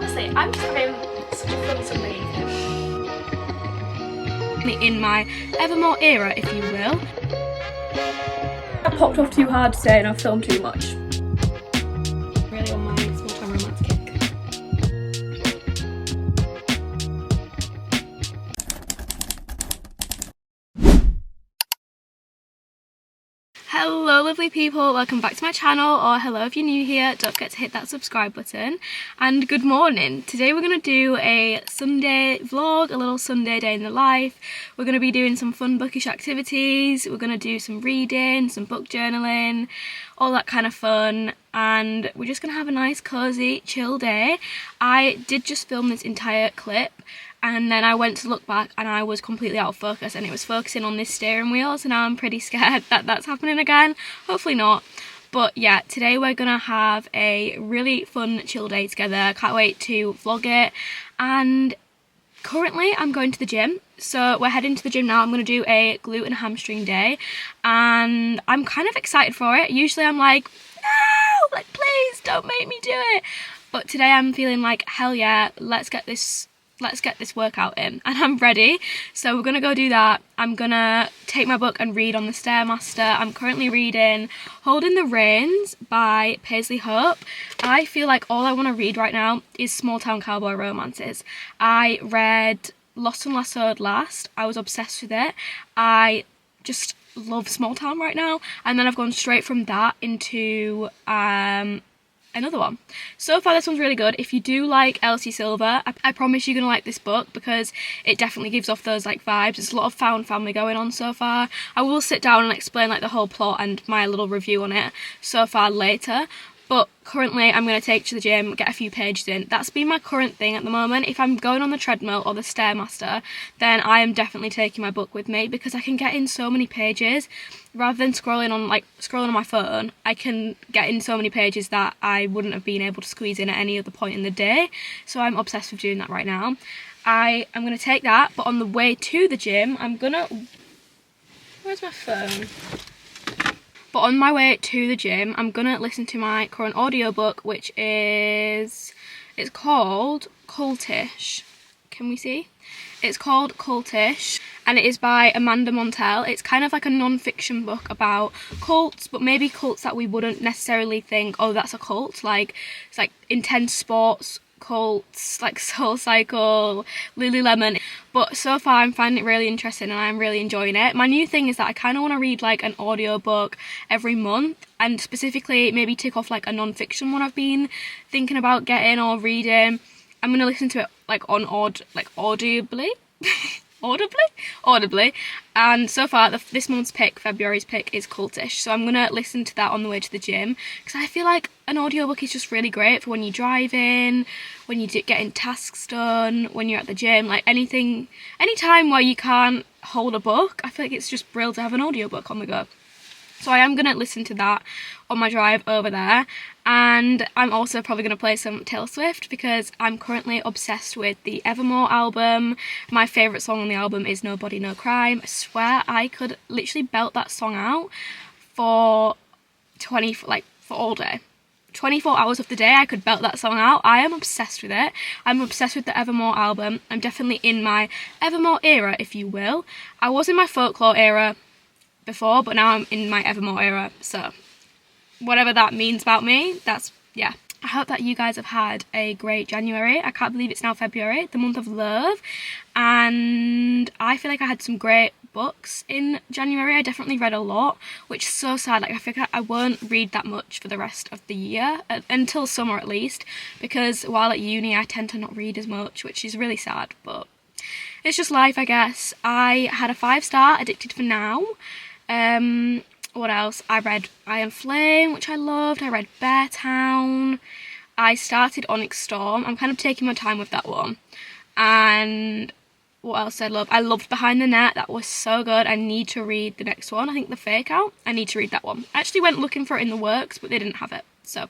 Honestly, I'm just having such a fun Sunday evening. In my Evermore era, if you will. I popped off too hard today and I've filmed too much. Really on my small time romance kick. Hello lovely people, welcome back to my channel, or hello if you're new here, don't forget to hit that subscribe button. And good morning. Today we're going to do a Sunday vlog, a little Sunday day in the life. We're going to be doing some fun bookish activities, we're going to do some reading, some book journaling, all that kind of fun, and we're just going to have a nice cozy chill day. I did just film this entire clip and then I went to look back and I was completely out of focus and it was focusing on this steering wheel, so now I'm pretty scared that that's happening again. Hopefully not. But yeah, today we're gonna have a really fun chill day together. I can't wait to vlog it. And currently I'm going to the gym, so we're heading to the gym now. I'm going to do a glute and hamstring day and I'm kind of excited for it. Usually I'm like, no, like please don't make me do it. But today I'm feeling like, hell yeah, let's get this workout in, and I'm ready. So we're gonna go do that. I'm gonna take my book and read on the Stairmaster. I'm currently reading Holding the Reins by Paisley Hope. I feel like all I want to read right now is small town cowboy romances. I read Lost and Lassoed last. I was obsessed with it. I just love small town right now, and then I've gone straight from that into another one. So far this one's really good. If you do like Elsie Silver, I promise you're gonna like this book because it definitely gives off those like vibes. There's a lot of found family going on so far. I will sit down and explain like the whole plot and my little review on it so far later, but currently I'm going to take to the gym, get a few pages in. That's been my current thing at the moment. If I'm going on the treadmill or the Stairmaster, then I am definitely taking my book with me because I can get in so many pages. Rather than scrolling on my phone, I can get in so many pages that I wouldn't have been able to squeeze in at any other point in the day. So I'm obsessed with doing that right now. I am going to take that, but on the way to the gym, where's my phone? But on my way to the gym, I'm gonna listen to my current audiobook, which it's called Cultish. Can we see? It's called Cultish, and it is by Amanda Montell. It's kind of like a non-fiction book about cults, but maybe cults that we wouldn't necessarily think, oh, that's a cult. Like, it's like intense sports cults, like Soul Cycle, Lululemon. But so far I'm finding it really interesting and I'm really enjoying it. My new thing is that I kind of want to read like an audiobook every month, and specifically maybe tick off like a non-fiction one I've been thinking about getting or reading. I'm going to listen to it like audibly audibly, and so far this month's pick, February's pick, is Cultish, so I'm gonna listen to that on the way to the gym because I feel like an audiobook is just really great for when you're driving, when you're getting tasks done, when you're at the gym, like any time where you can't hold a book. I feel like it's just brilliant to have an audiobook on the go. So I am going to listen to that on my drive over there, and I'm also probably going to play some Taylor Swift because I'm currently obsessed with the Evermore album. My favourite song on the album is Nobody No Crime. I swear I could literally belt that song out for all day. 24 hours of the day I could belt that song out. I am obsessed with it. I'm obsessed with the Evermore album. I'm definitely in my Evermore era, if you will. I was in my folklore era before, but now I'm in my Evermore era, so whatever that means about me, yeah. I hope that you guys have had a great January. I can't believe it's now February, the month of love, and I feel like I had some great books in January. I definitely read a lot, which is so sad. Like I feel like I won't read that much for the rest of the year, until summer at least, because while at uni I tend to not read as much, which is really sad, but it's just life, I guess. I had a 5-star, Addicted for Now. What else? I read Iron Flame, which I loved. I read Bear Town. I started Onyx Storm. I'm kind of taking my time with that one. And what else did I love? I loved Behind the Net. That was so good. I need to read the next one. I think The Fake Out. I need to read that one. I actually went looking for it in the works, but they didn't have it. So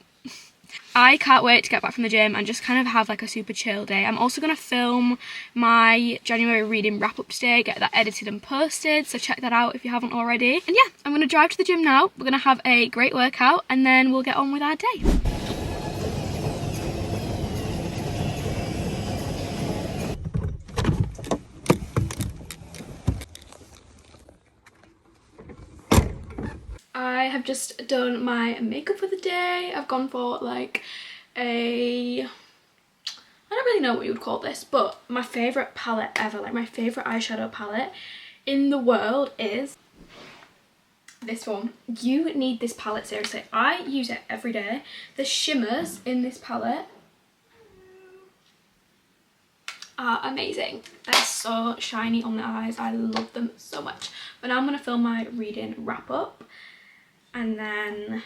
I can't wait to get back from the gym and just kind of have like a super chill day. I'm also going to film my January reading wrap up today, get that edited and posted, so check that out if you haven't already. And yeah, I'm going to drive to the gym now. We're going to have a great workout and then we'll get on with our day. have just done my makeup for the day. I've gone for like I don't really know what you would call this, but my favourite palette ever, like my favourite eyeshadow palette in the world is this one. You need this palette, seriously. I use it every day. The shimmers in this palette are amazing. They're so shiny on the eyes. I love them so much. But now I'm going to film my reading wrap up and then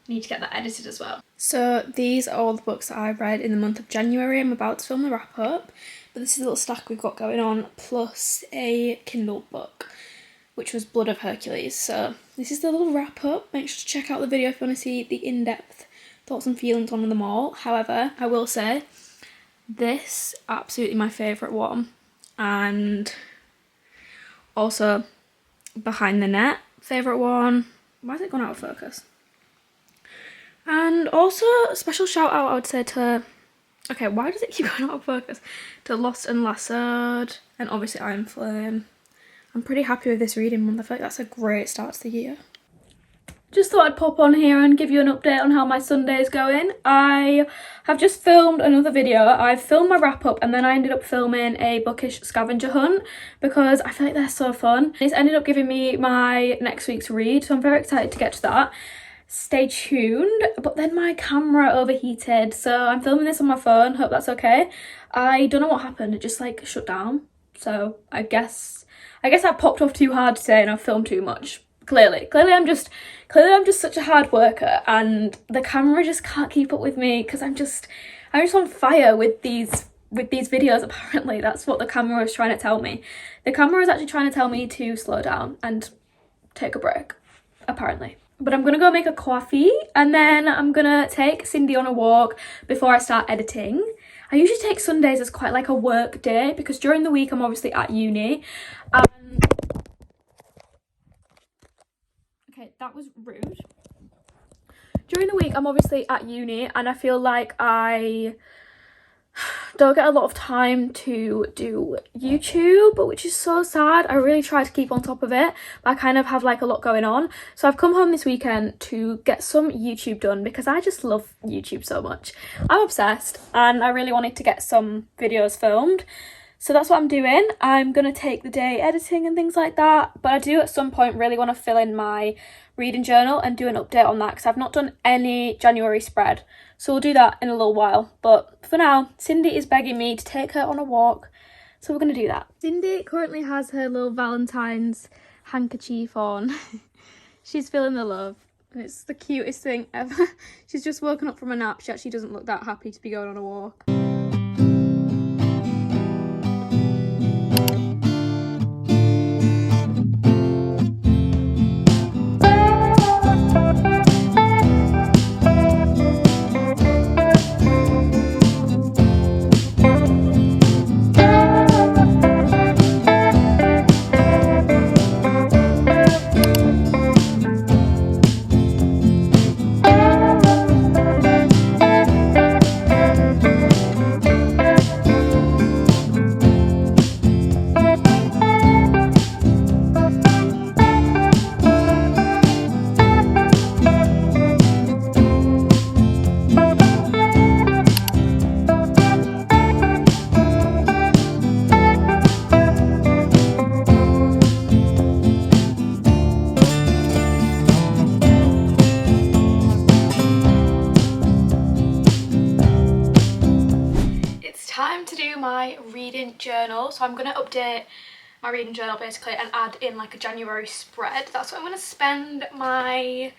need to get that edited as well. So these are all the books that I've read in the month of January. I'm about to film the wrap up, but this is a little stack we've got going on, plus a Kindle book, which was Blood of Hercules. So this is the little wrap up. Make sure to check out the video if you want to see the in-depth thoughts and feelings on them all. However, I will say this absolutely my favourite one, and also Behind the Net favourite one. Why has it gone out of focus? And also a special shout out I would say to, okay, why does it keep going out of focus? To Lost and Lassoed, and obviously Iron Flame. I'm pretty happy with this reading month. I feel like that's a great start to the year. Just thought I'd pop on here and give you an update on how my Sunday is going. I have just filmed another video. I filmed my wrap up and then I ended up filming a Bookish scavenger hunt because I feel like they're so fun. It's ended up giving me my next week's read, so I'm very excited to get to that. Stay tuned. But then my camera overheated, so I'm filming this on my phone. Hope that's okay. I don't know what happened. It just like shut down. So I guess I popped off too hard today and I filmed too much. Clearly I'm just such a hard worker and the camera just can't keep up with me because I'm just on fire with these videos. Apparently that's what the camera is trying to tell me. The camera is actually trying to tell me to slow down and take a break, apparently. But I'm gonna go make a coffee and then I'm gonna take Cindy on a walk before I start editing. I usually take Sundays as quite like a work day because during the week I'm obviously at uni. Okay, that was rude. During the week I'm obviously at uni and I feel like I don't get a lot of time to do YouTube, which is so sad. I really try to keep on top of it, but I kind of have like a lot going on. So I've come home this weekend to get some YouTube done because I just love YouTube so much. I'm obsessed and I really wanted to get some videos filmed. So that's what I'm doing. I'm going to take the day editing and things like that. But I do at some point really want to fill in my reading journal and do an update on that because I've not done any January spread. So we'll do that in a little while. But for now, Cindy is begging me to take her on a walk. So we're going to do that. Cindy currently has her little Valentine's handkerchief on. She's feeling the love. And it's the cutest thing ever. She's just woken up from a nap. She actually doesn't look that happy to be going on a walk. Time to do my reading journal. So I'm going to update my reading journal basically and add in like a January spread. That's what I'm going to spend my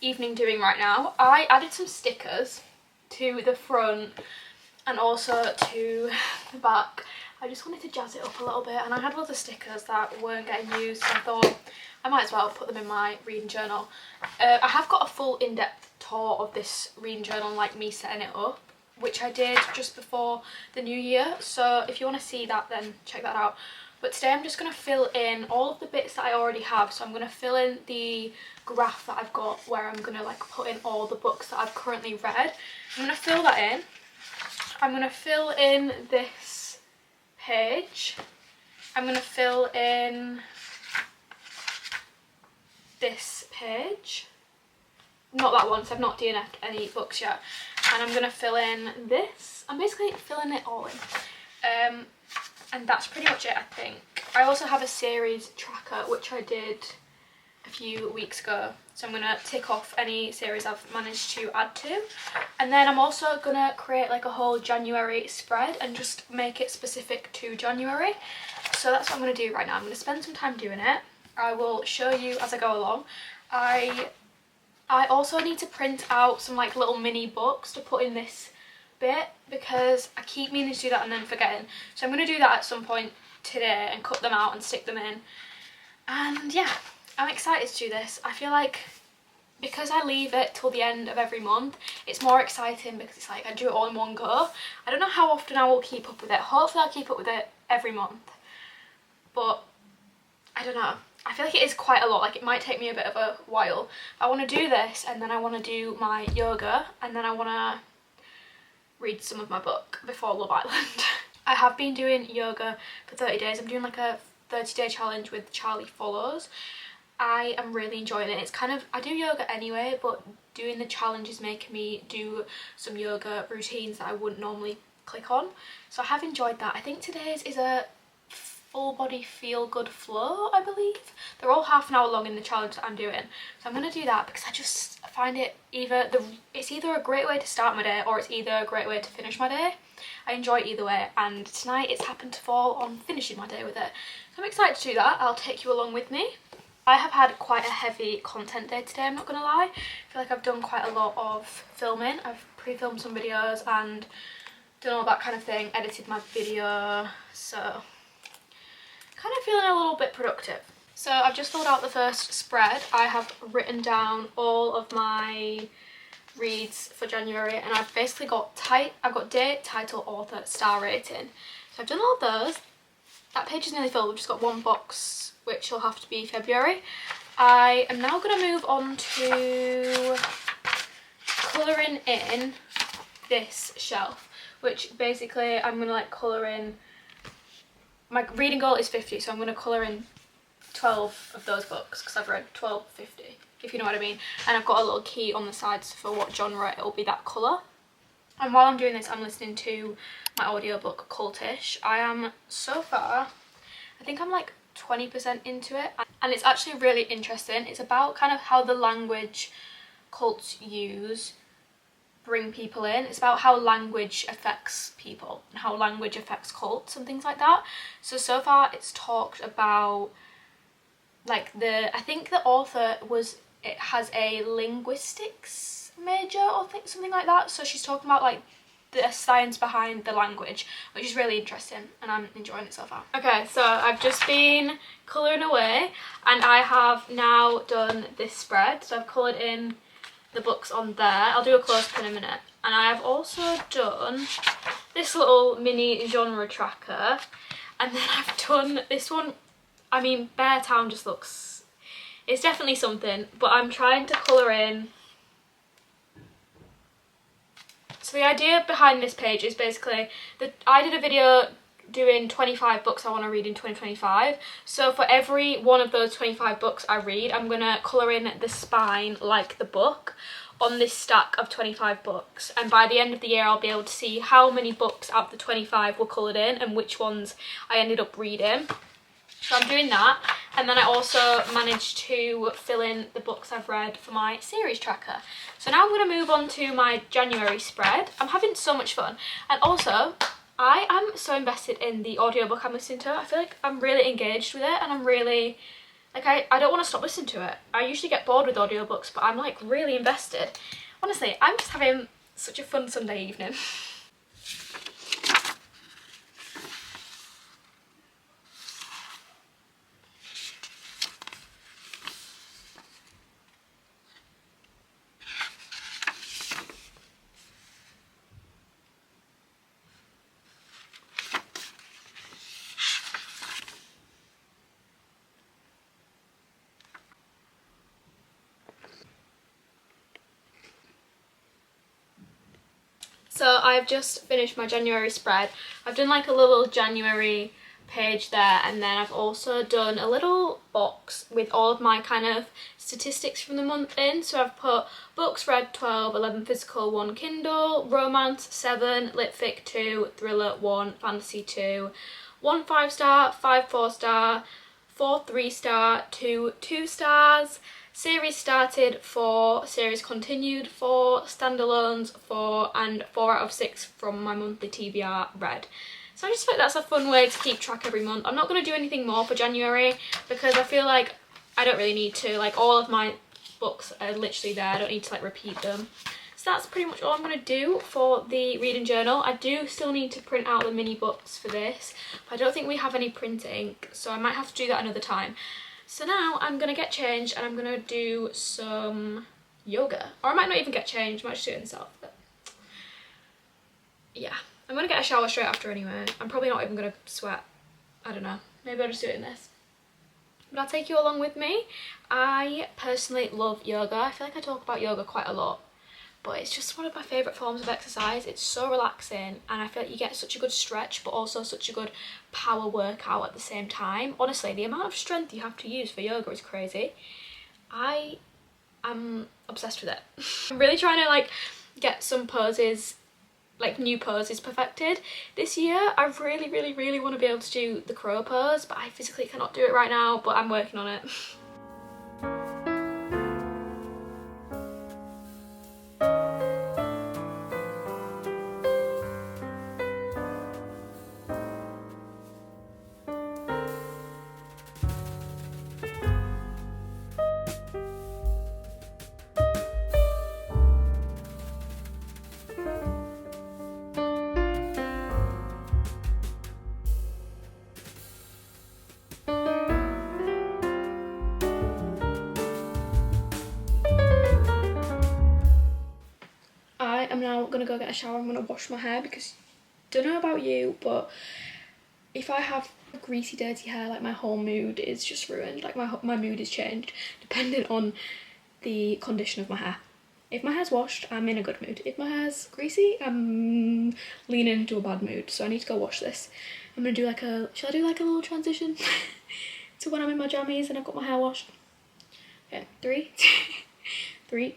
evening doing right now. I added some stickers to the front and also to the back. I just wanted to jazz it up a little bit and I had lots of stickers that weren't getting used, so I thought I might as well put them in my reading journal. I have got a full in-depth tour of this reading journal, like me setting it up, which I did just before the new year, so if you want to see that then check that out. But today I'm just going to fill in all of the bits that I already have. So I'm going to fill in the graph that I've got where I'm going to like put in all the books that I've currently read. I'm going to fill that in. I'm going to fill in this page. I'm going to fill in this page. not that one, so I've not DNF'd any books yet. And I'm going to fill in this. I'm basically filling it all in. And that's pretty much it, I think. I also have a series tracker, which I did a few weeks ago. So I'm going to tick off any series I've managed to add to. And then I'm also going to create like a whole January spread and just make it specific to January. So that's what I'm going to do right now. I'm going to spend some time doing it. I will show you as I go along. I also need to print out some like little mini books to put in this bit because I keep meaning to do that and then forgetting. So I'm going to do that at some point today and cut them out and stick them in. And yeah, I'm excited to do this. I feel like because I leave it till the end of every month, it's more exciting because it's like I do it all in one go. I don't know how often I will keep up with it. Hopefully I'll keep up with it every month. But I don't know. I feel like it is quite a lot. Like it might take me a bit of a while. I want to do this and then I want to do my yoga and then I want to read some of my book before Love Island. I have been doing yoga for 30 days. I'm doing like a 30-day challenge with Charlie Follows. I am really enjoying it. It's kind of, I do yoga anyway, but doing the challenge is making me do some yoga routines that I wouldn't normally click on. So I have enjoyed that. I think today's is a full body feel good flow, I believe. They're all half an hour long in the challenge that I'm doing. So I'm going to do that because I just find it it's either a great way to start my day or it's either a great way to finish my day. I enjoy it either way, and tonight it's happened to fall on finishing my day with it. So I'm excited to do that. I'll take you along with me. I have had quite a heavy content day today, I'm not going to lie. I feel like I've done quite a lot of filming. I've pre-filmed some videos and done all that kind of thing, edited my video, so kind of feeling a little bit productive. So I've just filled out the first spread. I have written down all of my reads for January and I've basically got I've got date, title, author, star rating. So I've done all of those. That page is nearly filled. We've just got one box which will have to be February. I am now going to move on to colouring in this shelf, which basically I'm going to like colour in. My reading goal is 50, so I'm going to colour in 12 of those books because I've read 12 50, if you know what I mean. And I've got a little key on the sides for what genre it will be that colour. And while I'm doing this, I'm listening to my audiobook Cultish. I am so far, I think I'm like 20% into it, and it's actually really interesting. It's about kind of how the language cults use bring people in. It's about how language affects people and how language affects cults and things like that. So far it's talked about like I think the author has a linguistics major or something like that. So she's talking about like the science behind the language, which is really interesting and I'm enjoying it so far. Okay, so I've just been colouring away and I have now done this spread. So I've coloured in the books on there. I'll do a close-up in a minute. And I have also done this little mini genre tracker, and then I've done this one. I mean, Bear Town just looks, it's definitely something, but I'm trying to colour in. So the idea behind this page is basically that I did a video doing 25 books I want to read in 2025. So for every one of those 25 books I read, I'm going to colour in the spine like the book on this stack of 25 books. And by the end of the year, I'll be able to see how many books out of the 25 were coloured in and which ones I ended up reading. So I'm doing that, and then I also managed to fill in the books I've read for my series tracker. So now I'm going to move on to my January spread. I'm having so much fun, and also I am so invested in the audiobook I'm listening to. I feel like I'm really engaged with it, and I'm really like I don't want to stop listening to it. I usually get bored with audiobooks, but I'm like really invested. Honestly, I'm just having such a fun Sunday evening. So I've just finished my January spread. I've done like a little January page there, and then I've also done a little box with all of my kind of statistics from the month in. So I've put books read 12, 11 physical, 1 Kindle, romance 7, lit fic 2, thriller 1, fantasy 2, 1 5-star, 5 4-star, 4 3-star, 2 2-stars, series started 4, series continued 4, standalones 4, and 4 out of 6 from my monthly TBR read. So I just feel like that's a fun way to keep track every month. I'm not going to do anything more for January because I feel like I don't really need to. Like, all of my books are literally there. I don't need to like repeat them. So that's pretty much all I'm going to do for the reading journal. I do still need to print out the mini books for this, but I don't think we have any print ink, so I might have to do that another time. So now I'm going to get changed and I'm going to do some yoga. Or I might not even get changed, I might just do it myself. But yeah. I'm going to get a shower straight after anyway. I'm probably not even going to sweat. I don't know. Maybe I'll just do it in this. But I'll take you along with me. I personally love yoga. I feel like I talk about yoga quite a lot. But it's just one of my favourite forms of exercise. It's so relaxing and I feel like you get such a good stretch but also such a good power workout at the same time. Honestly, the amount of strength you have to use for yoga is crazy. I am obsessed with it. I'm really trying to like get some poses, like new poses perfected this year. I really want to be able to do the crow pose, but I physically cannot do it right now, but I'm working on it. I'm now gonna go get a shower. I'm gonna wash my hair because don't know about you, but if I have greasy dirty hair, like my whole mood is just ruined. Like my mood is changed depending on the condition of my hair. If my hair's washed, I'm in a good mood. If my hair's greasy, I'm leaning into a bad mood, so I need to go wash this. I'm gonna do like a, shall I do like a little transition to when I'm in my jammies and I've got my hair washed? Okay, 3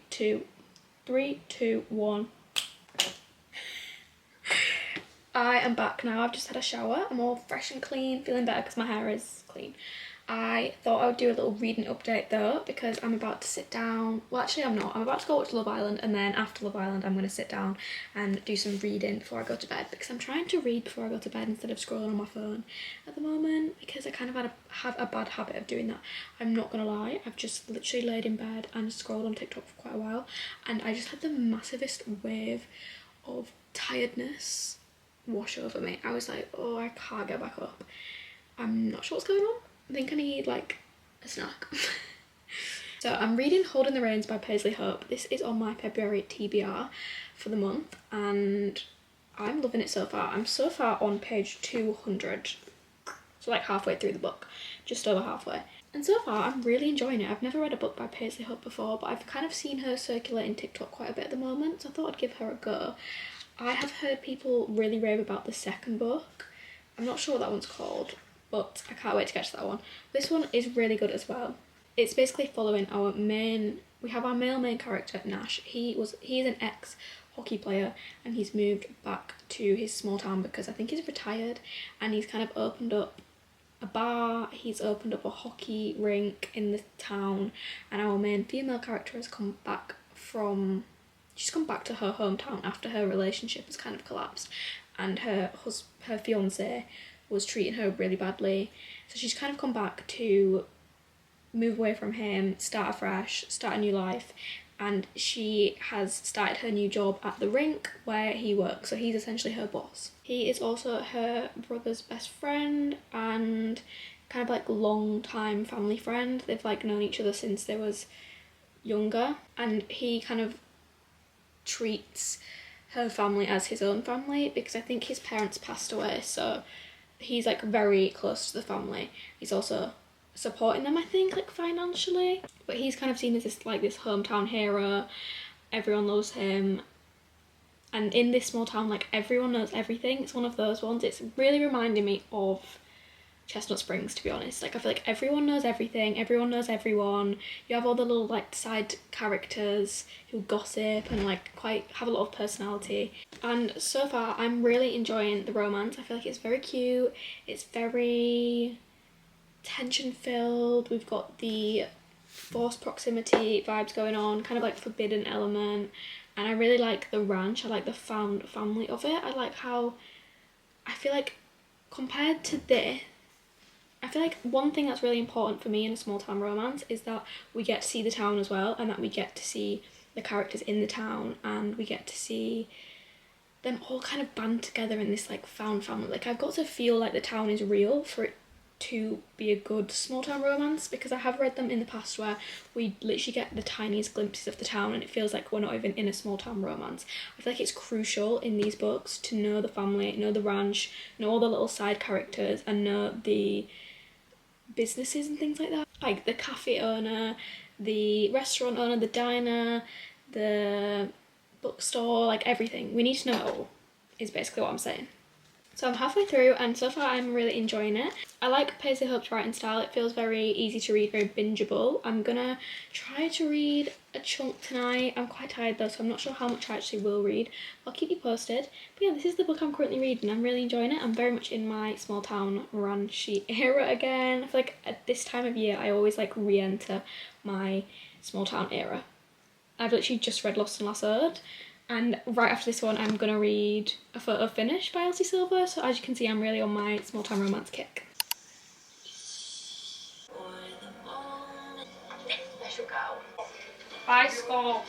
2 1. I am back now. I've just had a shower. I'm all fresh and clean, feeling better because my hair is clean. I thought I would do a little reading update though because I'm about to sit down. Well, actually I'm not. I'm about to go watch Love Island, and then after Love Island I'm going to sit down and do some reading before I go to bed because I'm trying to read before I go to bed instead of scrolling on my phone at the moment because I kind of have a bad habit of doing that. I'm not going to lie. I've just literally laid in bed and scrolled on TikTok for quite a while, and I just had the massivest wave of tiredness wash over me. I was like, oh, I can't get back up. I'm not sure what's going on. I think I need like a snack. So I'm reading Holding the Reins by Paisley Hope. This is on my February TBR for the month and I'm loving it so far. I'm so far on page 200, so like halfway through the book, just over halfway. And so far I'm really enjoying it. I've never read a book by Paisley Hope before, but I've kind of seen her circulating TikTok quite a bit at the moment, so I thought I'd give her a go. I have heard people really rave about the second book. I'm not sure what that one's called, but I can't wait to get to that one. This one is really good as well. It's basically following our we have our male main character, Nash. He's an ex-hockey player and he's moved back to his small town because I think he's retired, and he's kind of opened up a bar, he's opened up a hockey rink in the town, and our main female character has come back she's come back to her hometown after her relationship has kind of collapsed and her fiance was treating her really badly. So she's kind of come back to move away from him, start afresh, start a new life, and she has started her new job at the rink where he works, so he's essentially her boss. He is also her brother's best friend and kind of like long time family friend. They've like known each other since they was younger, and he kind of treats her family as his own family because I think his parents passed away, so he's like very close to the family. He's also supporting them, I think, like financially, but he's kind of seen as this hometown hero. Everyone loves him, and in this small town like everyone knows everything. It's one of those ones. It's really reminding me of Chestnut Springs, to be honest. Like, I feel like everyone knows everything, everyone knows everyone. You have all the little like side characters who gossip and like quite have a lot of personality. And so far I'm really enjoying the romance. I feel like it's very cute, it's very tension filled. We've got the forced proximity vibes going on, kind of like forbidden element, and I really like the ranch. I like the found family of it. I like how, I feel like compared to this, I feel like one thing that's really important for me in a small town romance is that we get to see the town as well, and that we get to see the characters in the town, and we get to see them all kind of band together in this like found family. Like, I've got to feel like the town is real for it to be a good small town romance, because I have read them in the past where we literally get the tiniest glimpses of the town and it feels like we're not even in a small town romance. I feel like it's crucial in these books to know the family, know the ranch, know all the little side characters, and know the businesses and things like that, like the cafe owner, the restaurant owner, the diner, the bookstore, like everything. We need to know it all, is basically what I'm saying. So I'm halfway through and so far I'm really enjoying it. I like Paisley Hope's writing style. It feels very easy to read, very bingeable. I'm gonna try to read a chunk tonight. I'm quite tired though, so I'm not sure how much I actually will read. I'll keep you posted. But yeah, this is the book I'm currently reading. I'm really enjoying it. I'm very much in my small town ranchy era again. I feel like at this time of year I always like re-enter my small town era. I've literally just read Lost and Lassoed, and right after this one I'm gonna read A Photo Finish by Elsie Silver, so as you can see I'm really on my small town romance kick. I should go. Bye, school.